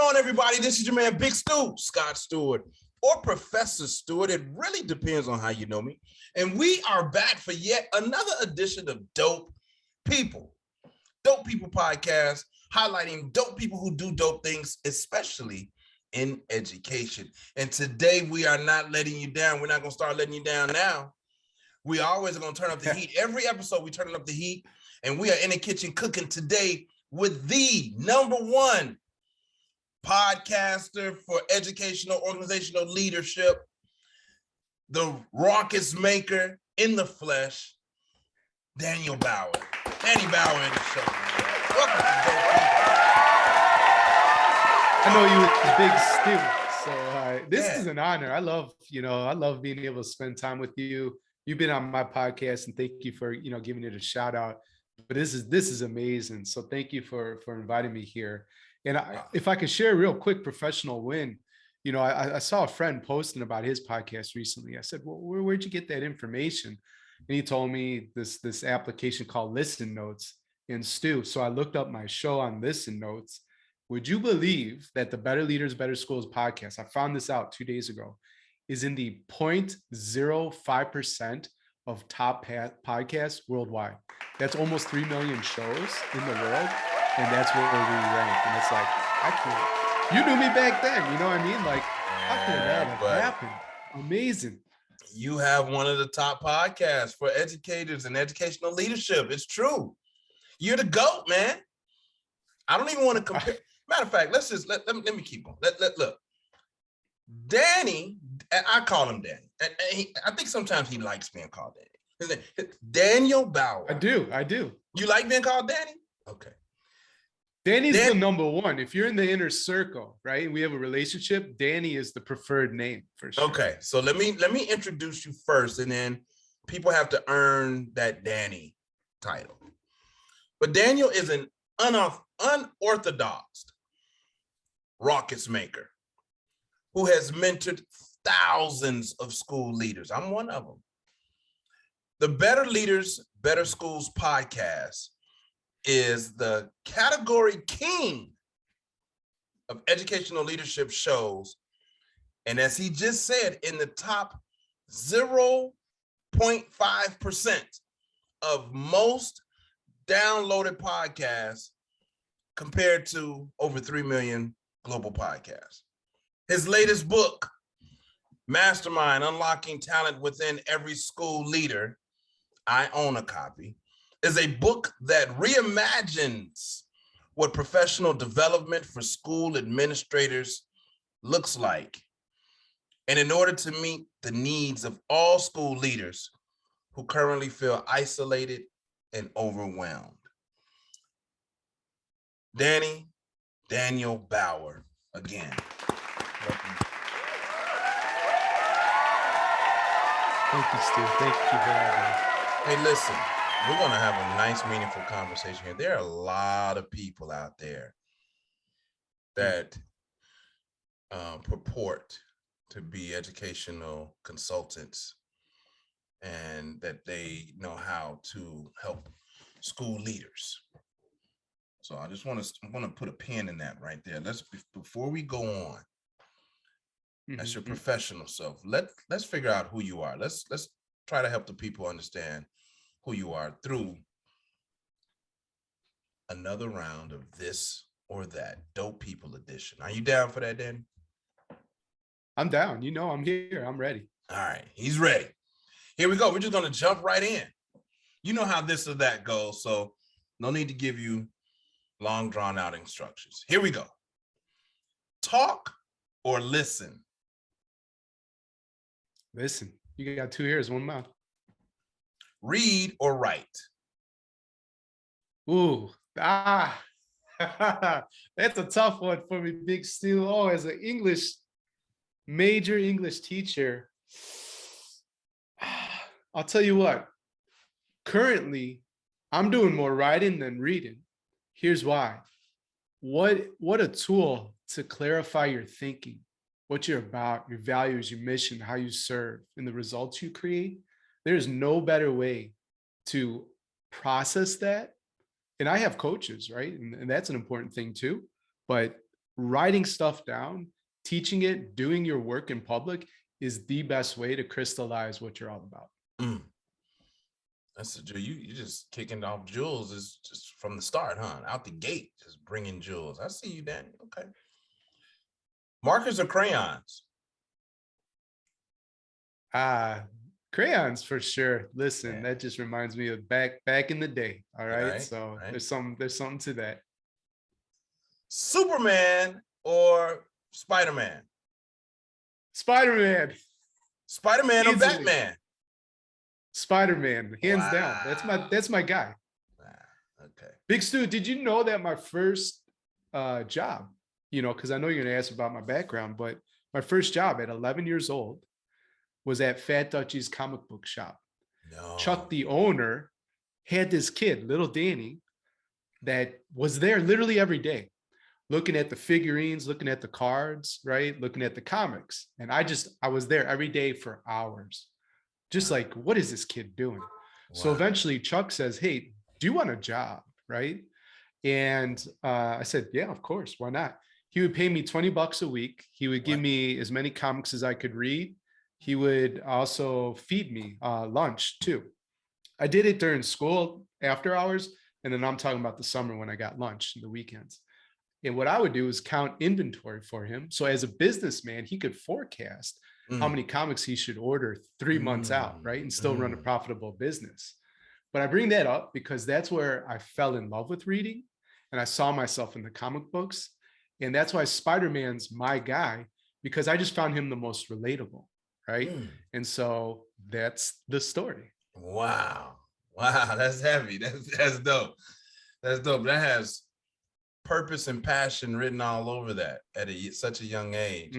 on, everybody? This is your man, Big Stu, Scott Stewart, or Professor Stewart. It really depends on how you know me. And we are back for yet another edition of Dope People. Dope People podcast, highlighting dope people who do dope things, especially in education. And today we are not letting you down. We're not going to start letting you down now. We always are going to turn up the heat. Every episode we turn up the heat, and we are in the kitchen cooking today with the number one podcaster for educational organizational leadership, the raucous maker in the flesh, Daniel Bauer. Danny Bauer in the show. Welcome to Dope People. I know you was Big Stu, so this is an honor. I love being able to spend time with you. You've been on my podcast, and thank you for giving it a shout out. But this is amazing. So thank you for inviting me here. And if I could share a real quick professional win, I saw a friend posting about his podcast recently. I said, well, where'd you get that information? And he told me this application called Listen Notes in Stu. So I looked up my show on Listen Notes. Would you believe that the Better Leaders, Better Schools podcast, I found this out 2 days ago, is in the 0.05% of top podcasts worldwide? That's almost 3 million shows in the world. And that's where we rank. And it's like, I can't. You knew me back then. You know what I mean? Like, how could that have happened? Amazing. You have one of the top podcasts for educators and educational leadership. It's true. You're the GOAT, man. I don't even want to compare. Matter of fact, let me keep on. Look. Danny, and I call him Danny. And I think sometimes he likes being called Danny. His name, Daniel Bauer. I do. You like being called Danny? Okay. Danny's the number one. If you're in the inner circle, right, and we have a relationship, Danny is the preferred name for sure. Okay, so let me introduce you first, and then people have to earn that Danny title. But Daniel is an unorthodox raucous maker who has mentored thousands of school leaders. I'm one of them. The Better Leaders, Better Schools podcast is the category king of educational leadership shows. And as he just said, in the top 0.5% of most downloaded podcasts compared to over 3 million global podcasts. His latest book, Mastermind, Unlocking Talent Within Every School Leader, I own a copy, is a book that reimagines what professional development for school administrators looks like. And in order to meet the needs of all school leaders who currently feel isolated and overwhelmed. Daniel Bauer, again. Welcome. Thank you, Stu. Thank you for having me. Hey, listen. We're going to have a nice, meaningful conversation here. There are a lot of people out there that purport to be educational consultants and that they know how to help school leaders. So I just want to put a pin in that right there. Before we go on, as your professional self, let's figure out who you are. Let's try to help the people understand who you are through another round of this or that Dope People edition. Are you down for that, Danny? I'm down. I'm here. I'm ready. All right. He's ready. Here we go. We're just going to jump right in. You know how this or that goes, so no need to give you long drawn out instructions. Here we go. Talk or listen? Listen. You got 2 ears, 1 mouth. Read or write? Ooh, that's a tough one for me, Big Stu. Oh, as an major English teacher, I'll tell you what, currently, I'm doing more writing than reading. Here's why. What a tool to clarify your thinking, what you're about, your values, your mission, how you serve, and the results you create. There's no better way to process that. And I have coaches, right? And that's an important thing too. But writing stuff down, teaching it, doing your work in public is the best way to crystallize what you're all about. Mm. That's you just kicking off jewels is just from the start, huh? Out the gate, just bringing jewels. I see you, Danny. Okay. Markers or crayons? Crayons for sure. Listen, Yeah. that just reminds me of back in the day. All right. Right, So right. there's something to that. Superman or Spider-Man? Spider-Man. Spider-Man or Easily. Batman? Spider-Man, hands down. Wow. That's my guy. Wow. Okay. Big Stu, did you know that my first job, because I know you're gonna ask about my background, but my first job at 11 years old was at Fat Dutchie's comic book shop. No. Chuck, the owner, had this kid, little Danny, that was there literally every day, looking at the figurines, looking at the cards, right? Looking at the comics. And I was there every day for hours. Just like, what is this kid doing? Wow. So eventually Chuck says, hey, do you want a job? Right. And I said, yeah, of course. Why not? He would pay me $20 a week. He would give me as many comics as I could read. He would also feed me lunch too. I did it during school after hours. And then I'm talking about the summer when I got lunch and the weekends. And what I would do is count inventory for him. So as a businessman, he could forecast how many comics he should order 3 months out, right? And still run a profitable business. But I bring that up because that's where I fell in love with reading. And I saw myself in the comic books. And that's why Spider-Man's my guy, because I just found him the most relatable, right? And so that's the story. Wow. Wow, that's heavy. That's dope. That's dope. That has purpose and passion written all over that at such a young age.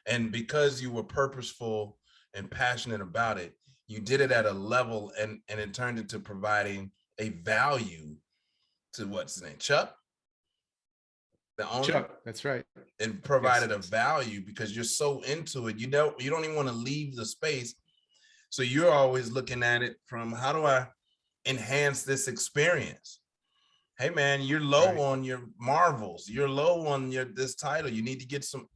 And because you were purposeful and passionate about it, you did it at a level and it turned into providing a value to what's his name? Chuck? The owner? Chuck, that's right. It provided a value because you're so into it. You don't even want to leave the space. So you're always looking at it from, how do I enhance this experience? Hey man, you're low on your Marvels. You're low on this title. You need to get some,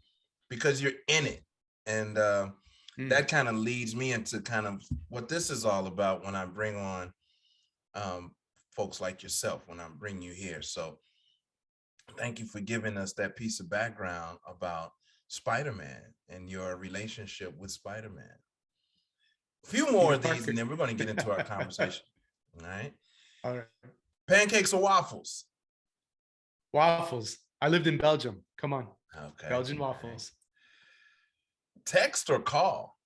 because you're in it. And that kind of leads me into kind of what this is all about when I bring on folks like yourself, when I bring you here. So thank you for giving us that piece of background about Spider-Man and your relationship with Spider-Man. A few more of these, and then we're going to get into our conversation. All right. All right. Pancakes or waffles? Waffles. I lived in Belgium. Come on. Okay. Belgian waffles. Text or call?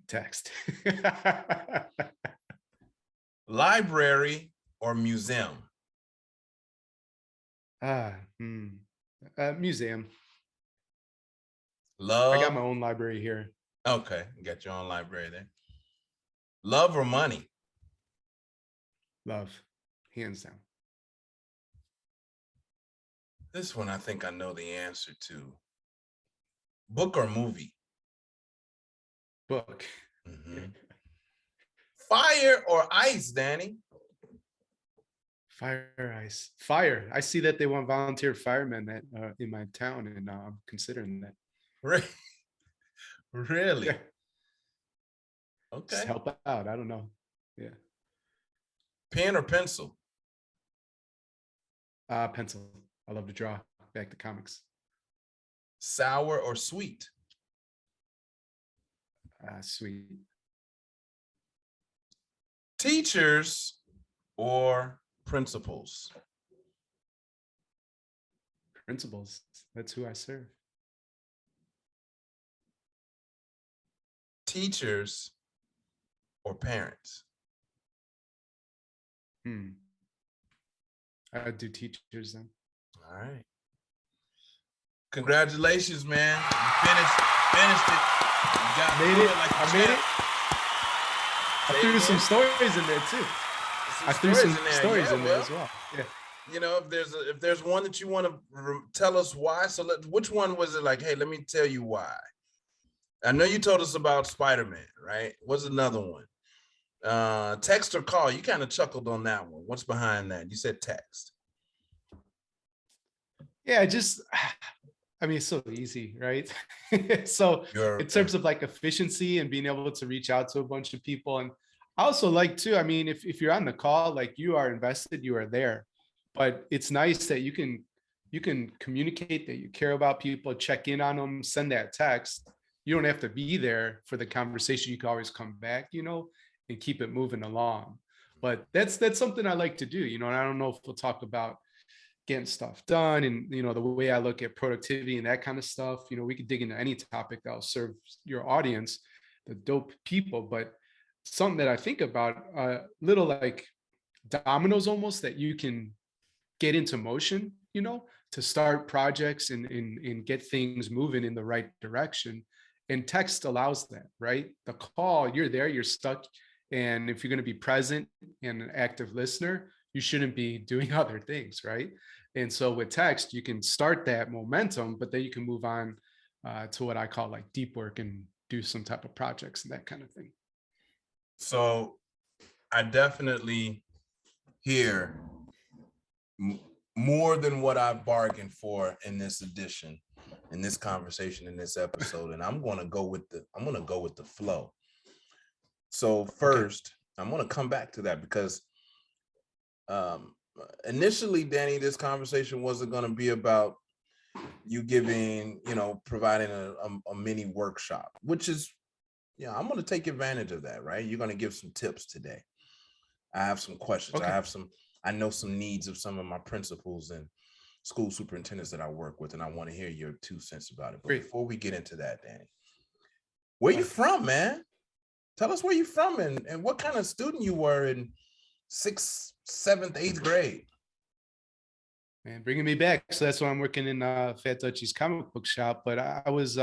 Text. Library or museum? Museum. Love. I got my own library here. Okay, you got your own library there. Love or money? Love, hands down. This one I think I know the answer to. Book or movie? Book. Fire or ice, Danny? Fire, ice. Fire. I see that they want volunteer firemen that in my town, and I'm considering that. Really? Yeah. Okay. Just help out. I don't know. Yeah. Pen or pencil? Pencil. I love to draw. Back to comics. Sour or sweet? Sweet. Teachers or principals? Principals. That's who I serve. Teachers or parents? I do teachers then. All right. Congratulations, man. You finished it. You got made it. Like I made it. I threw some stories in there too. I threw some stories in there as well. Yeah. You know, if there's one that you want to tell us why, so which one was it? Like, hey, let me tell you why. I know you told us about Spider-Man, right? What's another one? Text or call? You kind of chuckled on that one. What's behind that? You said text. Yeah, just I mean, it's so easy, right? So You're in terms of like efficiency and being able to reach out to a bunch of people, and I also like too, I mean, if you're on the call, like you are invested, you are there. But it's nice that you can communicate that you care about people, check in on them, send that text. You don't have to be there for the conversation. You can always come back, and keep it moving along. But that's something I like to do, and I don't know if we'll talk about getting stuff done and the way I look at productivity and that kind of stuff. We could dig into any topic that'll serve your audience, the dope people. But something that I think about, little like dominoes almost, that you can get into motion, to start projects and get things moving in the right direction. And text allows that, right? The call, you're there, you're stuck. And if you're going to be present and an active listener, you shouldn't be doing other things, right? And so with text, you can start that momentum, but then you can move on to what I call like deep work and do some type of projects and that kind of thing. so I definitely hear more than what I bargained for in this edition, in this conversation, in this episode, and I'm going to go with the flow. So first, okay, I'm going to come back to that because initially, Danny, this conversation wasn't going to be about you giving, providing a mini workshop, which is, I'm going to take advantage of that, right? You're going to give some tips today. I have some questions. Okay. I know some needs of some of my principals and school superintendents that I work with, and I want to hear your 2 cents about it. But Great. before we get into that, Danny, where you from, man? Tell us where you from and what kind of student you were in 6th, 7th, 8th grade. Man, bringing me back. So that's why I'm working in Fat Dutchie's comic book shop. But I was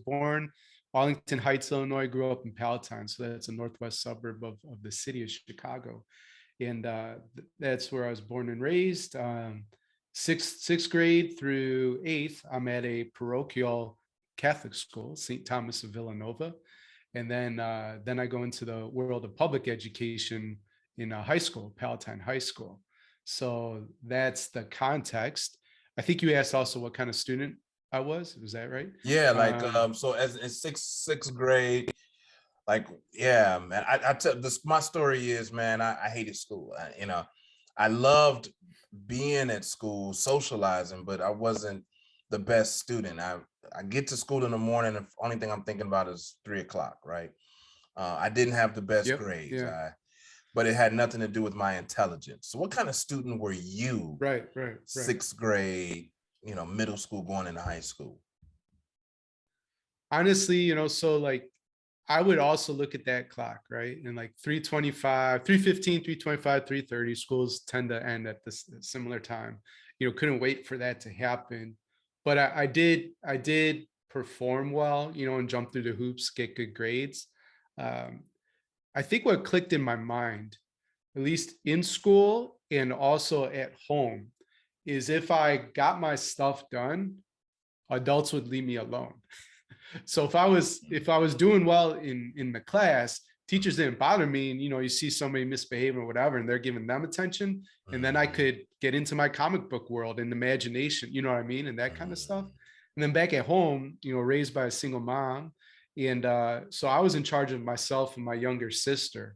born Arlington Heights, Illinois. Grew up in Palatine, so that's a northwest suburb of the city of Chicago, and that's where I was born and raised. Sixth grade through 8th, I'm at a parochial Catholic school, St. Thomas of Villanova, and then I go into the world of public education in high school, Palatine High School. So that's the context. I think you asked also what kind of student I was. Was that right? Yeah, like so as in sixth grade, like, yeah, man. I tell this, my story is, man, I hated school. I loved being at school, socializing, but I wasn't the best student. I get to school in the morning, and the only thing I'm thinking about is 3:00, right? I didn't have the best grades. Yeah. But it had nothing to do with my intelligence. So what kind of student were you? Right. 6th grade, middle school going into high school. Honestly, so like I would also look at that clock, right? And like 3:25, 3:15, 3:25, 3:30, schools tend to end at this similar time. Couldn't wait for that to happen. But I did perform well, and jump through the hoops, get good grades. I think what clicked in my mind, at least in school and also at home, is if I got my stuff done, adults would leave me alone. So if I was doing well in the class, teachers didn't bother me. And you see somebody misbehaving or whatever, and they're giving them attention. And then I could get into my comic book world and imagination, you know what I mean, and that kind of stuff. And then back at home, raised by a single mom. And so I was in charge of myself and my younger sister,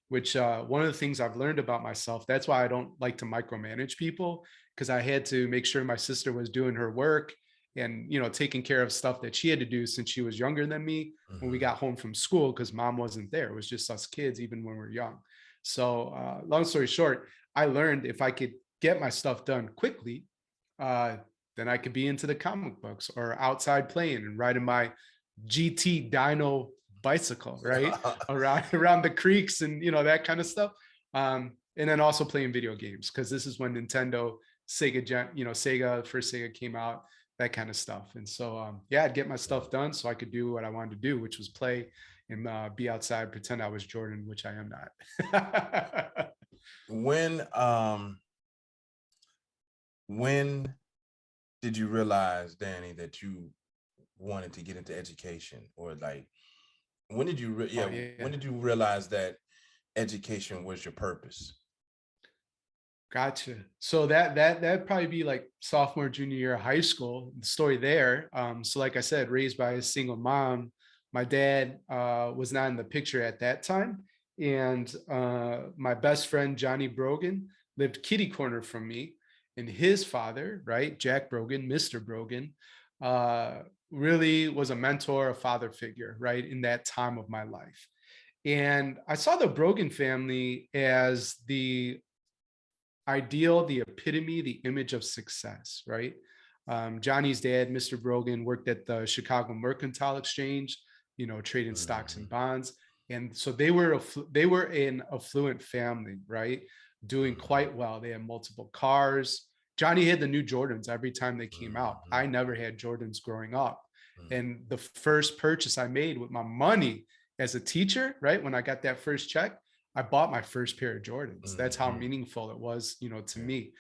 which one of the things I've learned about myself, that's why I don't like to micromanage people, because I had to make sure my sister was doing her work and taking care of stuff that she had to do since she was younger than me when we got home from school, because mom wasn't there. It was just us kids, even when we were young. So long story short, I learned if I could get my stuff done quickly, then I could be into the comic books or outside playing and riding my GT dyno bicycle, right? around the creeks and that kind of stuff. And then also playing video games, because this is when Nintendo, Sega, first Sega came out, that kind of stuff. And so I'd get my stuff done so I could do what I wanted to do, which was play and be outside, pretend I was Jordan, which I am not. When did you realize, Danny, that you wanted to get into education? Or like, when did you when did you realize that education was your purpose? Gotcha. So that'd probably be like sophomore, junior year of high school. The story there. So like I said, raised by a single mom. My dad was not in the picture at that time, and my best friend Johnny Brogan lived kitty corner from me, and his father, right, Jack Brogan, Mr. Brogan, uh, really was a mentor, a father figure, right, in that time of my life. And I saw the Brogan family as the ideal, the epitome, the image of success, right? Johnny's dad, Mr. Brogan, worked at the Chicago Mercantile Exchange, trading stocks and bonds. And so they were an affluent family, right? Doing quite well. They had multiple cars. Johnny had the new Jordans every time they came out. I never had Jordans growing up. And the first purchase I made with my money as a teacher, right? When I got that first check, I bought my first pair of Jordans. That's how meaningful it was, to me.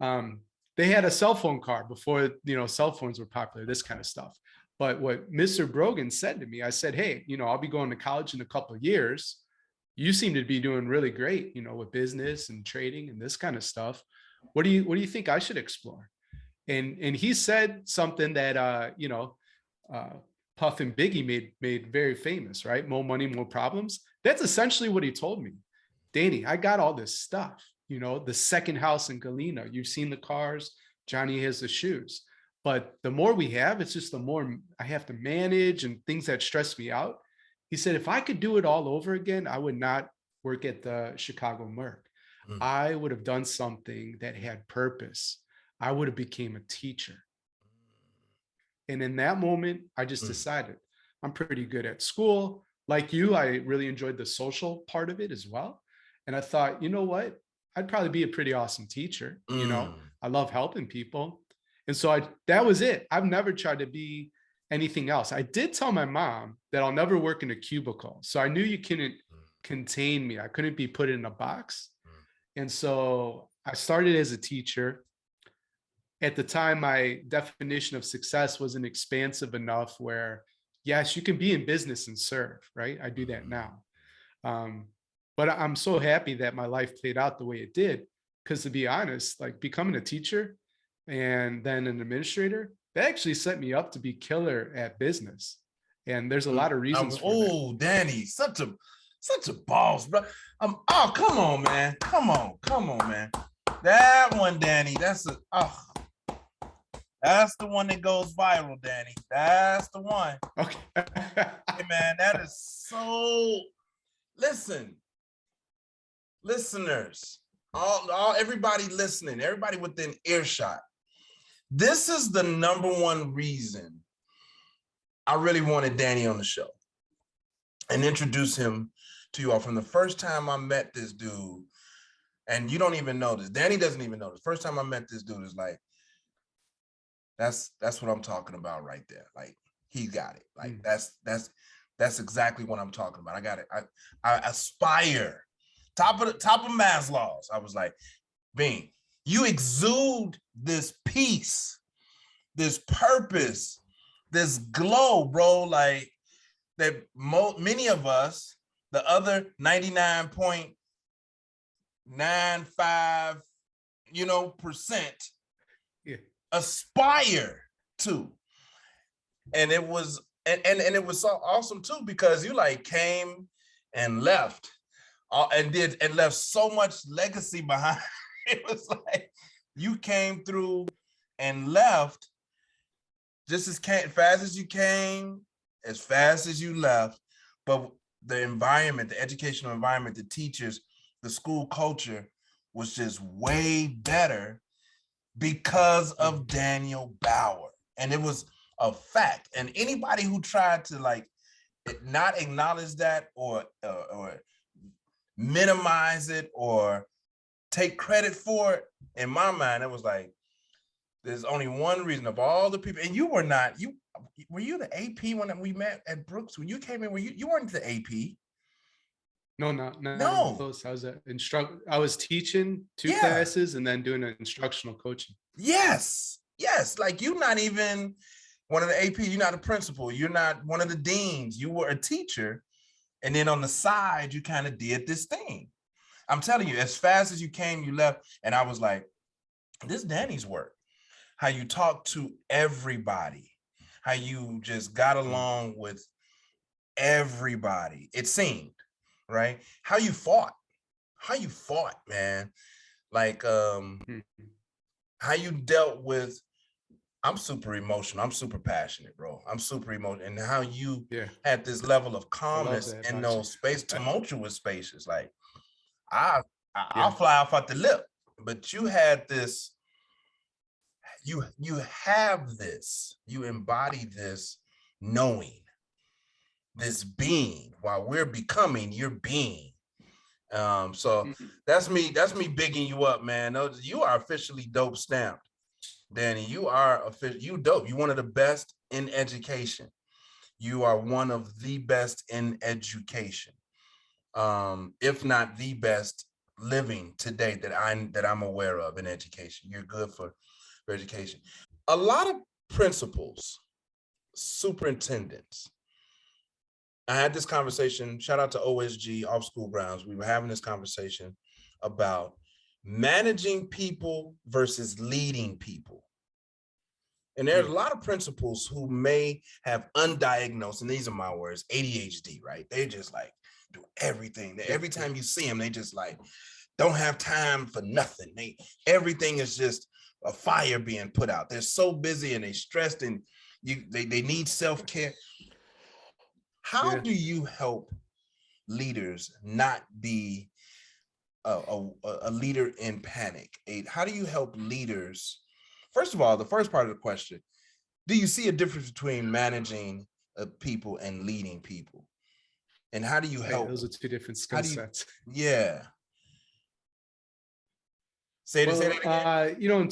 They had a cell phone card before, cell phones were popular, this kind of stuff. But what Mr. Brogan said to me, I said, hey, I'll be going to college in a couple of years. You seem to be doing really great, with business and trading and this kind of stuff. What do you think I should explore? And he said something that, Puff and Biggie made very famous, right? More money, more problems. That's essentially what he told me. Danny, I got all this stuff, the second house in Galena. You've seen the cars. Johnny has the shoes. But the more we have, it's just the more I have to manage and things that stress me out. He said, if I could do it all over again, I would not work at the Chicago Merc. I would have done something that had purpose. I would have became a teacher. And in that moment, I just decided I'm pretty good at school. Like you, I really enjoyed the social part of it as well. And I thought, you know what? I'd probably be a pretty awesome teacher. I love helping people. And so that was it. I've never tried to be anything else. I did tell my mom that I'll never work in a cubicle. So I knew you couldn't contain me. I couldn't be put in a box. And so I started as a teacher. At the time, my definition of success wasn't expansive enough where, yes, you can be in business and serve, right? I do that now. But I'm so happy that my life played out the way it did. Because to be honest, like becoming a teacher and then an administrator, that actually set me up to be killer at business. And there's a lot of reasons for that. Oh, Danny, such a boss, bro. Oh, come on, man. Come on, man. That one, Danny, that's the one that goes viral, Danny. That's the one. Okay. Hey, man, that is so. Listen, listeners, all everybody listening, everybody within earshot. This is the number one reason I really wanted Danny on the show and introduce him to you all. From the first time I met this dude, and you don't even know this. Danny doesn't even know this. First time I met this dude is like, that's what I'm talking about right there. Like he got it. Like that's exactly what I'm talking about. I got it. I aspire. Top of Maslow's. I was like, Bean, you exude this peace, this purpose, this glow, bro. Like that many of us, the other 99.95, percent, aspire to. And it was it was so awesome too, because you like came and left and left so much legacy behind. It was like you came through and left just as fast as you came, as fast as you left. But the environment, the educational environment, the teachers, the school culture was just way better because of Daniel Bauer. And it was a fact. And anybody who tried to like not acknowledge that or minimize it or take credit for it, in my mind, it was like, there's only one reason of all the people. And you were not, were you the AP when we met at Brooks? When you came in, you weren't the AP. No. I was teaching two classes and then doing an instructional coaching. Yes. Like you're not even one of the AP. You're not a principal. You're not one of the deans. You were a teacher. And then on the side, you kind of did this thing. I'm telling you, as fast as you came, you left. And I was like, this Danny's work. How you talk to everybody, how you just got along with everybody. It seemed, right? How you fought, man. Like how you dealt with, I'm super emotional. I'm super passionate, bro. I'm super emotional. And how you had this level of calmness in those tumultuous spaces. Like I'll fly off at the lip, but you had this, you have this, you embody this knowing, this being, while we're becoming your being. So that's me bigging you up, man. You are officially dope stamped. Danny, you are you dope. You're one of the best in education. You are one of the best in education. If not the best living today that I'm aware of in education. You're good for education. A lot of principals, superintendents. I had this conversation, shout out to OSG, Off School Grounds. We were having this conversation about managing people versus leading people. And there's a lot of principals who may have undiagnosed, and these are my words, ADHD, right? They just like do everything. Every time you see them, they just like don't have time for nothing. Everything is just a fire being put out. They're so busy and they stressed, and they need self-care. How do you help leaders not be a leader in panic? How do you help leaders? First of all, the first part of the question, do you see a difference between managing people and leading people? And how do you help? Those are two different skill sets. Yeah. Say that again.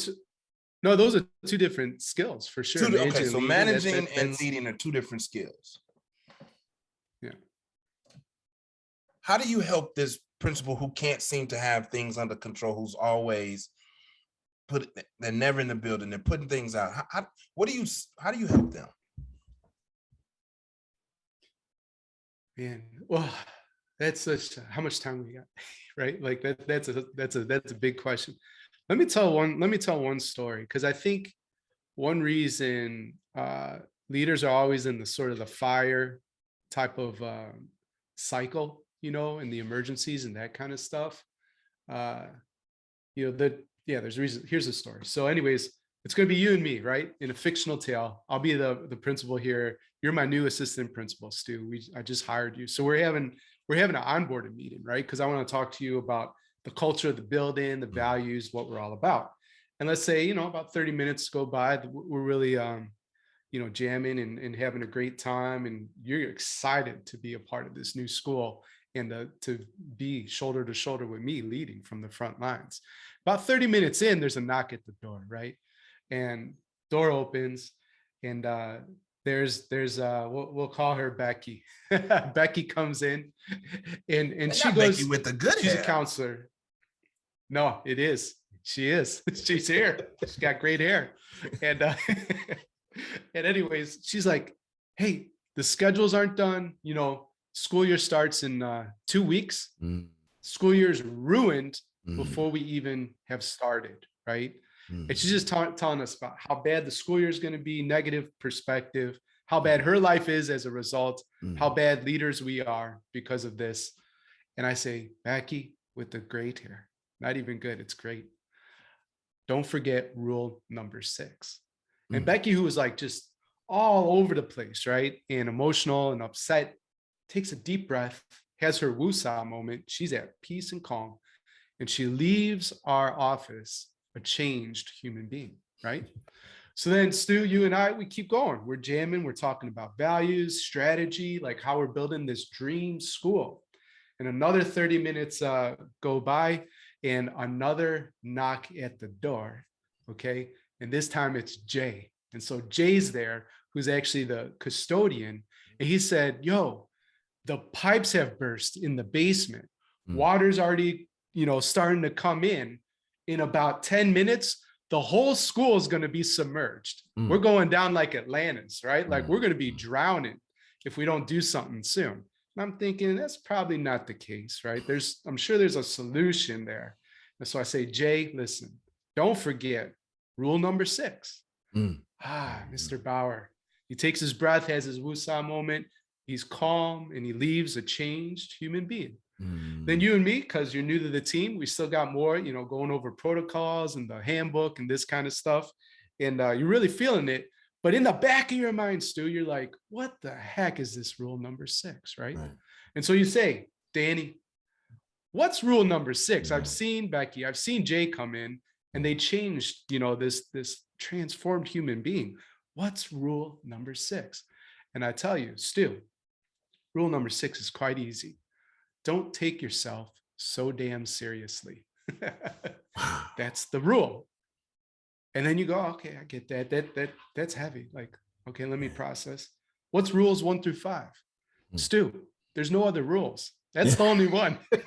No, those are two different skills for sure. Okay, so managing and leading are two different skills. Yeah. How do you help this principal who can't seem to have things under control, who's always they're never in the building, they're putting things out? How do you help them? Man, well, that's how much time we got, right? Like that's a big question. Let me tell one story, because I think one reason leaders are always in the sort of the fire type of cycle, in the emergencies and that kind of stuff. There's a reason. Here's the story. So anyways, it's going to be you and me, right? In a fictional tale. I'll be the principal here. You're my new assistant principal, Stu. I just hired you. So we're having an onboarding meeting, right? Because I want to talk to you about the culture of the building, the values, what we're all about. And let's say, about 30 minutes go by, we're really, jamming and having a great time. And you're excited to be a part of this new school and to be shoulder to shoulder with me leading from the front lines. About 30 minutes in, there's a knock at the door, right? And door opens, and there's we'll call her Becky. Becky comes in, and she goes, Becky with the good she's hair. A counselor. No, it is. She is. She's here. She's got great hair. And and anyways, she's like, hey, the schedules aren't done. School year starts in 2 weeks. School year's ruined before we even have started, right? And she's just telling us about how bad the school year is going to be, negative perspective, how bad her life is as a result, how bad leaders we are because of this. And I say, Becky with the great hair, not even good, it's great. Don't forget rule number 6. And Becky, who was like just all over the place, right? And emotional and upset, takes a deep breath, has her woosah moment. She's at peace and calm. And she leaves our office a changed human being, right? So then Stu, you and I, we keep going. We're jamming. We're talking about values, strategy, like how we're building this dream school. And another 30 minutes go by, and another knock at the door, okay? And this time it's Jay. And so Jay's there, who's actually the custodian. And he said, yo, the pipes have burst in the basement. Water's already, starting to come in. In about 10 minutes, the whole school is going to be submerged. We're going down like Atlantis, right? Like we're going to be drowning if we don't do something soon. And I'm thinking that's probably not the case, right? I'm sure there's a solution there. And so I say, Jay, listen, don't forget rule number 6. Mm. Mr. Bauer. He takes his breath, has his woosah moment. He's calm and he leaves a changed human being. Then you and me, because you're new to the team, we still got more, going over protocols and the handbook and this kind of stuff. And you're really feeling it. But in the back of your mind, Stu, you're like, what the heck is this rule number 6, right? And so you say, Danny, what's rule number 6? I've seen Becky, I've seen Jay come in and they changed, this transformed human being. What's rule number 6? And I tell you, Stu, rule number 6 is quite easy. Don't take yourself so damn seriously. That's the rule. And then you go, okay, I get that. That's heavy. Like, okay, let me process. What's rules 1 through 5? Stu, there's no other rules. That's the only one. That's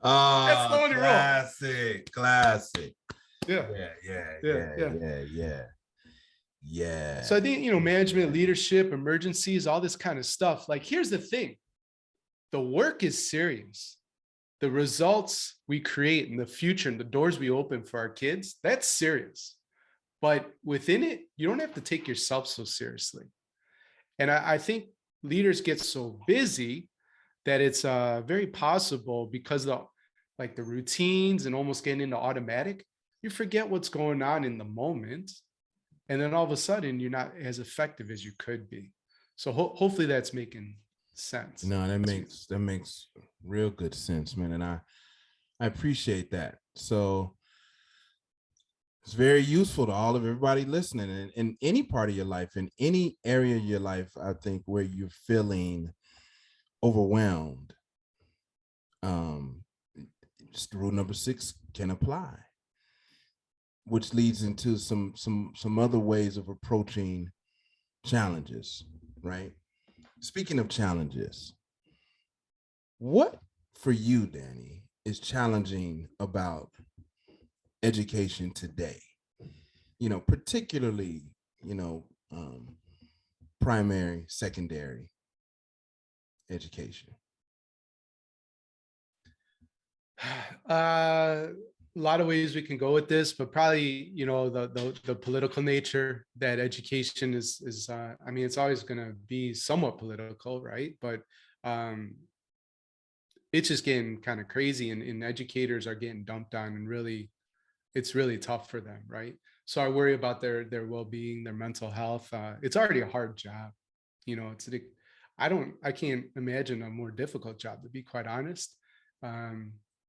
the only classic, classic. Yeah. Yeah. So I think, management, leadership, emergencies, all this kind of stuff. Like, here's the thing. The work is serious. The results we create in the future and the doors we open for our kids, that's serious. But within it, you don't have to take yourself so seriously. And I think leaders get so busy that it's very possible because of the routines and almost getting into automatic, you forget what's going on in the moment. And then all of a sudden, you're not as effective as you could be. So hopefully that's making sense. No, that makes real good sense, man. And I appreciate that. So it's very useful to all of everybody listening, and in any part of your life, in any area of your life, I think, where you're feeling overwhelmed. Just rule number 6 can apply, which leads into some other ways of approaching challenges, right? Speaking of challenges, what for you, Danny, is challenging about education today? Particularly, primary, secondary education. A lot of ways we can go with this, but probably, the political nature that education is it's always going to be somewhat political, right? But it's just getting kind of crazy, and educators are getting dumped on, and really, it's really tough for them, right? So I worry about their well-being, their mental health. It's already a hard job, I can't imagine a more difficult job, to be quite honest.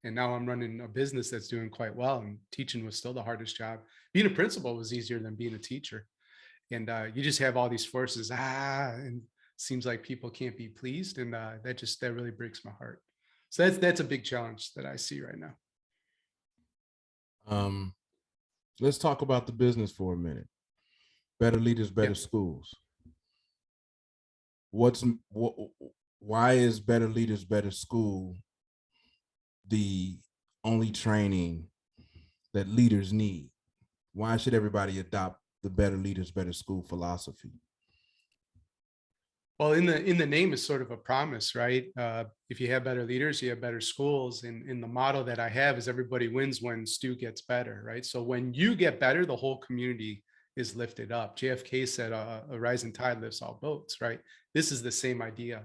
And now I'm running a business that's doing quite well, and teaching was still the hardest job. Being a principal was easier than being a teacher. And you just have all these forces, and it seems like people can't be pleased. And that really breaks my heart. So that's a big challenge that I see right now. Let's talk about the business for a minute. Better leaders, better schools. Why is better leaders, better school the only training that leaders need? Why should everybody adopt the better leaders, better school philosophy? Well, in the name is sort of a promise, right? If you have better leaders, you have better schools. And the motto that I have is everybody wins when Stu gets better, right? So when you get better, the whole community is lifted up. JFK said a rising tide lifts all boats, right? This is the same idea.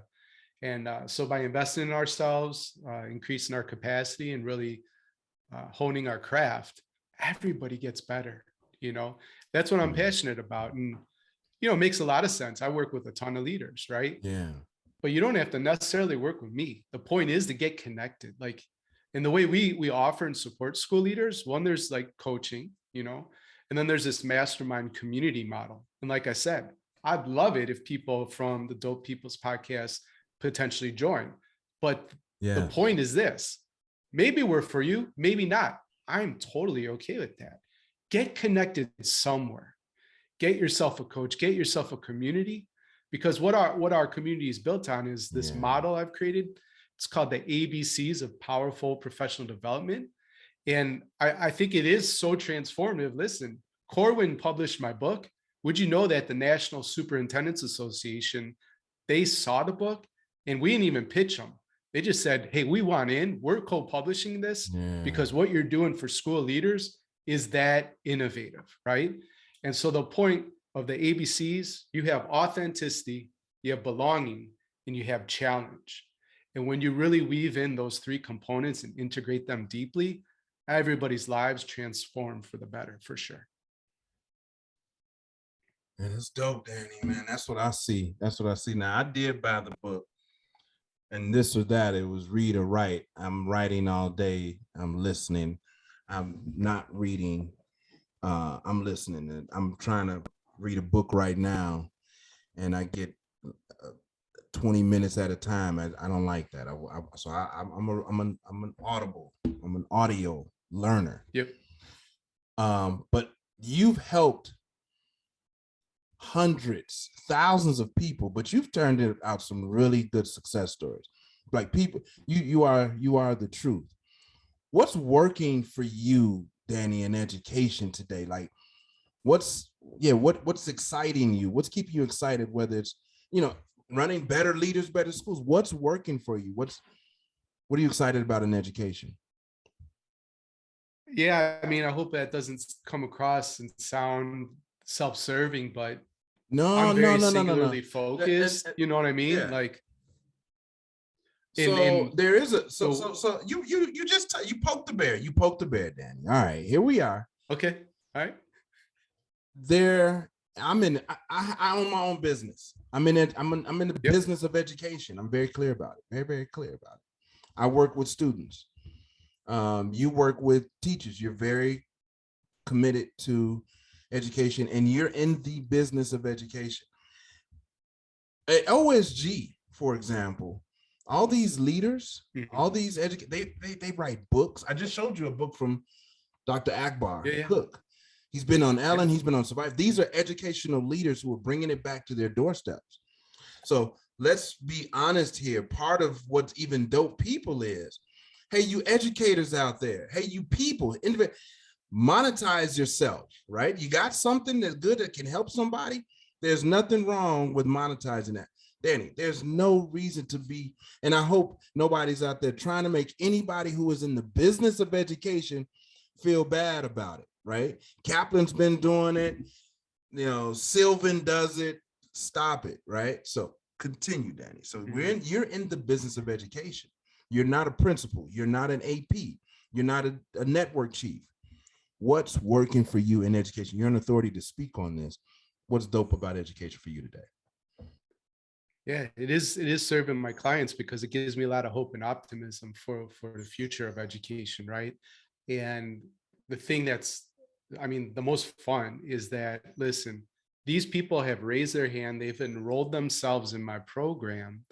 And so by investing in ourselves, increasing our capacity, and really honing our craft, everybody gets better. That's what I'm passionate about. And it makes a lot of sense. I work with a ton of leaders, right? Yeah. But you don't have to necessarily work with me. The point is to get connected. Like, in the way we offer and support school leaders, one, there's like coaching, and then there's this mastermind community model. And like I said, I'd love it if people from the Dope People's podcast potentially join. But the point is this: maybe we're for you, maybe not. I'm totally okay with that. Get connected somewhere. Get yourself a coach, get yourself a community, because what our community is built on is this model I've created. It's called the ABCs of powerful professional development. And I think it is so transformative. Listen, Corwin published my book. Would you know that the National Superintendents Association they saw the book and we didn't even pitch them. They just said, hey, we want in, we're co-publishing this because what you're doing for school leaders is that innovative, right? And so the point of the ABCs, you have authenticity, you have belonging, and you have challenge. And when you really weave in those three components and integrate them deeply, everybody's lives transform for the better, for sure. Man, it's dope, Danny, man. That's what I see. That's what I see. Now, I did buy the book, and this or that, it was read or write. I'm writing all day. I'm listening. I'm not reading. I'm listening. And I'm trying to read a book right now, and I get 20 minutes at a time. I don't like that. I'm an audible. I'm an audio learner. Yep. But you've helped hundreds, thousands of people, but you've turned out some really good success stories. Like people, you are the truth. What's working for you, Danny, in education today? Like, what's exciting you? What's keeping you excited? Whether it's, running better leaders, better schools. What's working for you? What are you excited about in education? Yeah, I mean, I hope that doesn't come across and sound self-serving, but I'm very singularly focused. You know what I mean? Yeah. Like, there is a you just you poked the bear. You poked the bear, Danny. All right, here we are. Okay, all right. I own my own business. I'm in it. I'm in the business of education. I'm very clear about it. Very, very clear about it. I work with students. You work with teachers. You're very committed to education, and you're in the business of education. At OSG, for example, all these leaders, all these they write books. I just showed you a book from Dr. Akbar Cook. He's been on Ellen. He's been on Survive. These are educational leaders who are bringing it back to their doorsteps. So let's be honest here. Part of what's even dope people is, hey, you educators out there, hey, you people, monetize yourself, right? You got something that's good that can help somebody. There's nothing wrong with monetizing that. Danny, there's no reason to be, and I hope nobody's out there trying to make anybody who is in the business of education feel bad about it, right? Kaplan's been doing it, Sylvan does it. Stop it, right? So continue, Danny. So you're in the business of education. You're not a principal. You're not an AP. You're not a network chief. What's working for you in education? You're an authority to speak on this. What's dope about education for you today? Yeah, it is serving my clients because it gives me a lot of hope and optimism for the future of education, right? And the thing that's, the most fun is that, listen, these people have raised their hand, they've enrolled themselves in my program,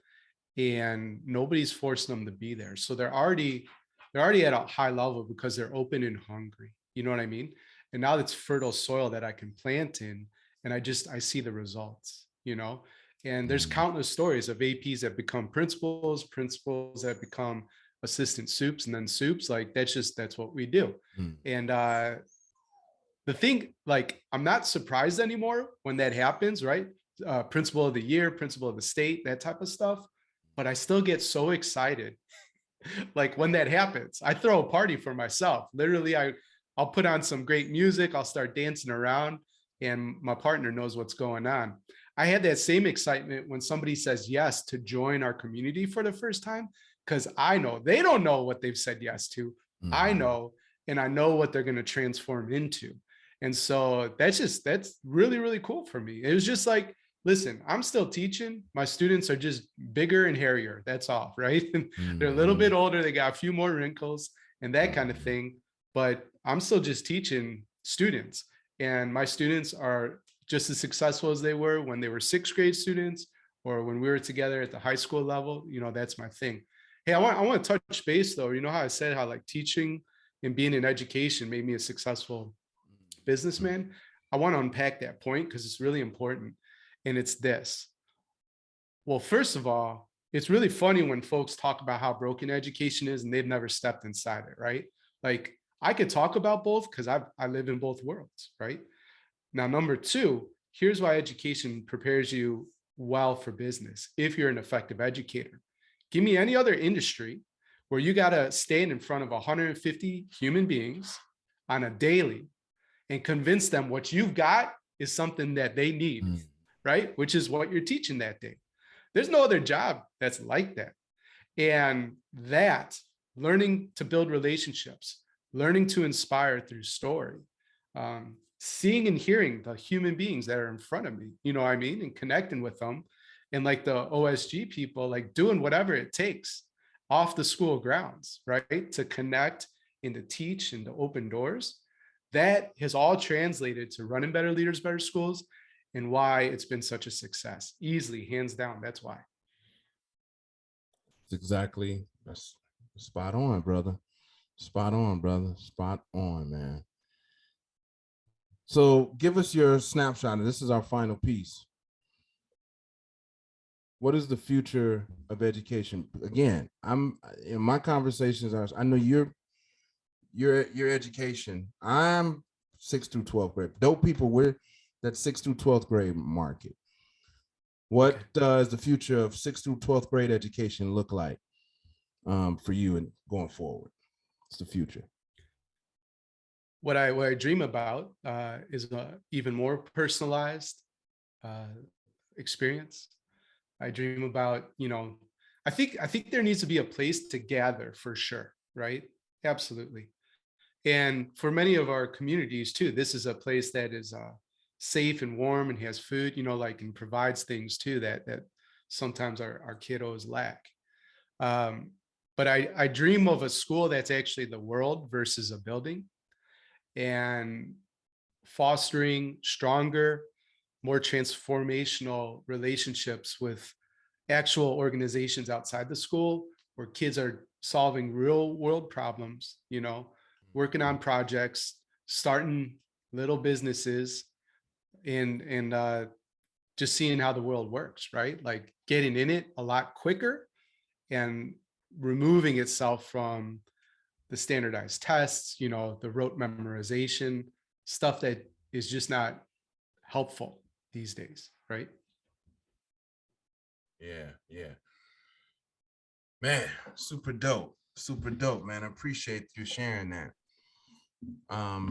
and nobody's forcing them to be there. So they're already at a high level because they're open and hungry. You know what I mean? And now it's fertile soil that I can plant in, and I see the results, And there's countless stories of APs that become principals that become assistant soups, and then soups. Like, that's what we do. And the thing, like, I'm not surprised anymore when that happens, right? Principal of the year, principal of the state, that type of stuff. But I still get so excited. Like, when that happens, I throw a party for myself. Literally, I'll put on some great music. I'll start dancing around, and my partner knows what's going on. I had that same excitement when somebody says yes to join our community for the first time, because I know they don't know what they've said yes to. I know, and I know what they're going to transform into. And so that's really, really cool for me. It was just like, listen, I'm still teaching. My students are just bigger and hairier. That's all, right? They're a little bit older. They got a few more wrinkles and that kind of thing. But I'm still just teaching students. And my students are just as successful as they were when they were sixth grade students or when we were together at the high school level. That's my thing. Hey, I want to touch base though. You know how I said how like teaching and being in education made me a successful businessman? I want to unpack that point because it's really important. And it's this. Well, first of all, it's really funny when folks talk about how broken education is and they've never stepped inside it, right? Like, I could talk about both because I live in both worlds, right? Now, number two, here's why education prepares you well for business if you're an effective educator. Give me any other industry where you got to stand in front of 150 human beings on a daily and convince them what you've got is something that they need, right? Which is what you're teaching that day. There's no other job that's like that. And that, learning to build relationships, learning to inspire through story, seeing and hearing the human beings that are in front of me, you know what I mean? And connecting with them. And like the OSG people, like doing whatever it takes off the school grounds, right? To connect and to teach and to open doors. That has all translated to running better leaders, better schools, and why it's been such a success. Easily, hands down, that's why. Exactly. That's spot on, brother. Spot on, brother. Spot on, man. So give us your snapshot, and this is our final piece. What is the future of education? Again, I'm in my conversations. I know your education. I'm 6th through 12th grade. Dope people, we're that 6th through 12th grade market. What does the future of 6th through 12th grade education look like for you and going forward? It's the future. What I dream about is an even more personalized experience. I dream about, I think there needs to be a place to gather for sure, right? Absolutely. And for many of our communities too, this is a place that is safe and warm and has food, and provides things too that sometimes our kiddos lack. But I dream of a school that's actually the world versus a building, and fostering stronger, more transformational relationships with actual organizations outside the school where kids are solving real world problems, working on projects, starting little businesses, and just seeing how the world works, right? Like getting in it a lot quicker and removing itself from the standardized tests, the rote memorization, stuff that is just not helpful these days, right? Yeah. Man, super dope, man. I appreciate you sharing that.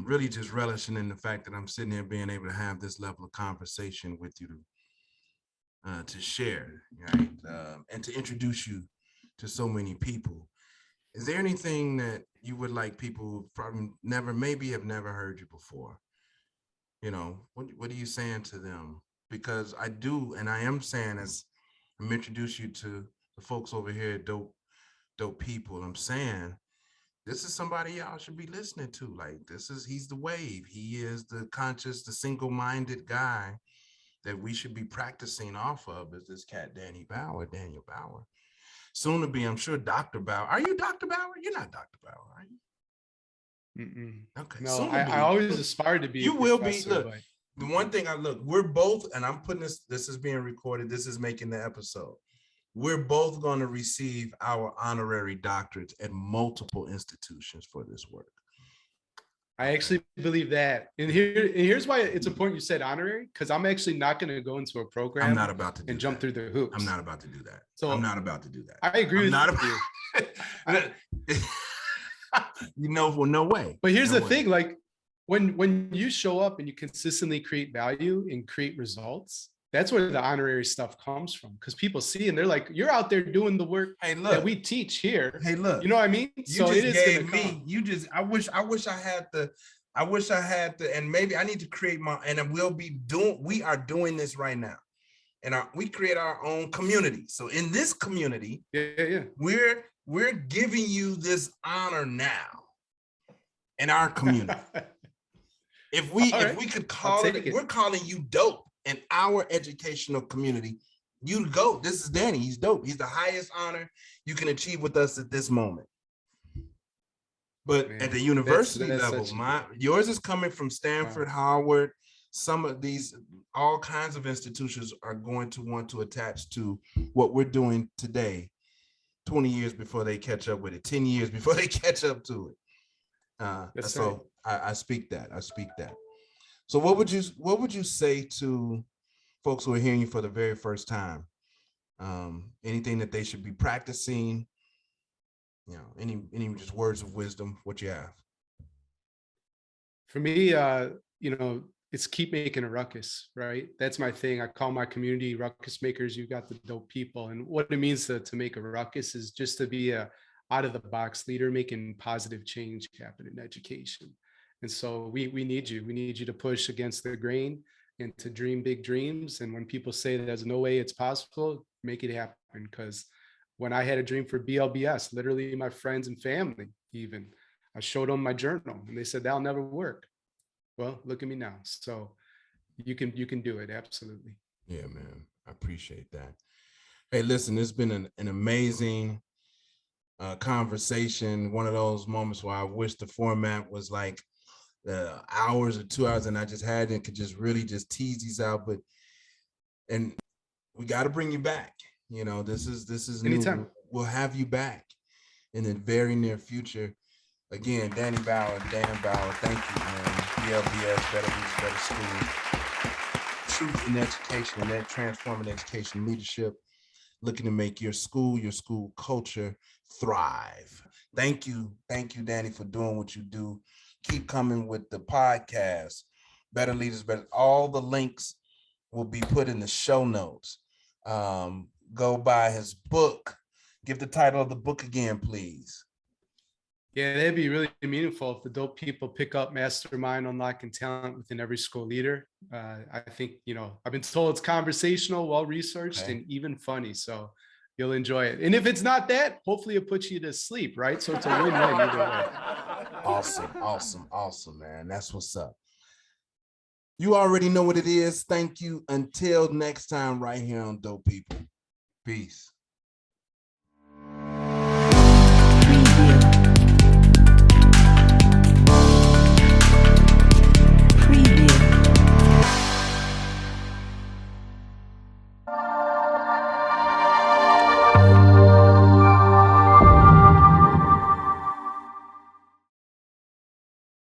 Really just relishing in the fact that I'm sitting here being able to have this level of conversation with you to share, right? And to introduce you to so many people. Is there anything that you would like people who probably maybe have never heard you before? What are you saying to them? Because I do, and I am saying, as I'm introduce you to the folks over here at Dope People, I'm saying this is somebody y'all should be listening to. Like, he's the wave. He is the conscious, the single-minded guy that we should be practicing off of, is this cat, Daniel Bauer. Soon to be, I'm sure, Dr. Bauer. Are you Dr. Bauer? You're not Dr. Bauer, are you? Mm-mm. Okay. No, I always aspired to be. You will be. Look, the one thing we're both, and I'm putting this is being recorded. This is making the episode. We're both going to receive our honorary doctorates at multiple institutions for this work. I actually believe that. And here's why it's important you said honorary, because I'm actually not going to go into a program. I'm not about to do and jump through the hoops. I'm not about to do that. So I'm not about to do that. I agree with you. No way. But here's the thing, like when you show up and you consistently create value and create results, that's where the honorary stuff comes from, because people see and they're like, you're out there doing the work that we teach here. Hey, look, you know what I mean? So it is gave me, I wish I had the, and maybe I need to create my, and we are doing this right now. And we create our own community. So in this community, we're giving you this honor now in our community. If we could call it, we're calling you dope in our educational community. You go. This is Danny. He's dope. He's the highest honor you can achieve with us at this moment. But at the university level, yours is coming from Stanford, Howard. Some of these, all kinds of institutions are going to want to attach to what we're doing today, 20 years before they catch up with it, 10 years before they catch up to it. I speak that. So what would you say to folks who are hearing you for the very first time, anything that they should be practicing, any just words of wisdom, what you have? For me, it's keep making a ruckus, right? That's my thing. I call my community ruckus makers. You got the dope people. And what it means to make a ruckus is just to be a out of the box leader, making positive change happen in education. And so we need you. We need you to push against the grain and to dream big dreams. And when people say there's no way it's possible, make it happen. Because when I had a dream for BLBS, literally my friends and family, even, I showed them my journal and they said, that'll never work. Well, look at me now. So you can do it. Absolutely. Yeah, man. I appreciate that. Hey, listen, it's been an amazing conversation. One of those moments where I wish the format was like hours or 2 hours and I just had and could just really just tease these out. And we got to bring you back. This is Anytime. new. We'll have you back in the very near future. Again, Dan Bauer, thank you, man. BLBS, Better Leaders, Better Schools. Truth in education and that transforming education leadership, looking to make your school culture thrive. Thank you, Danny, for doing what you do. Keep coming with the podcast, Better Leaders, Better. All the links will be put in the show notes. Go buy his book. Give the title of the book again, please. Yeah, that'd be really meaningful if the dope people pick up Mastermind, Unlocking Talent Within Every School Leader. I think, I've been told it's conversational, well-researched, Okay. and even funny. So you'll enjoy it. And if it's not that, hopefully it puts you to sleep, right? So it's a win-win either way. Awesome, man. That's what's up. You already know what it is. Thank you. Until next time, right here on Dope People. Peace.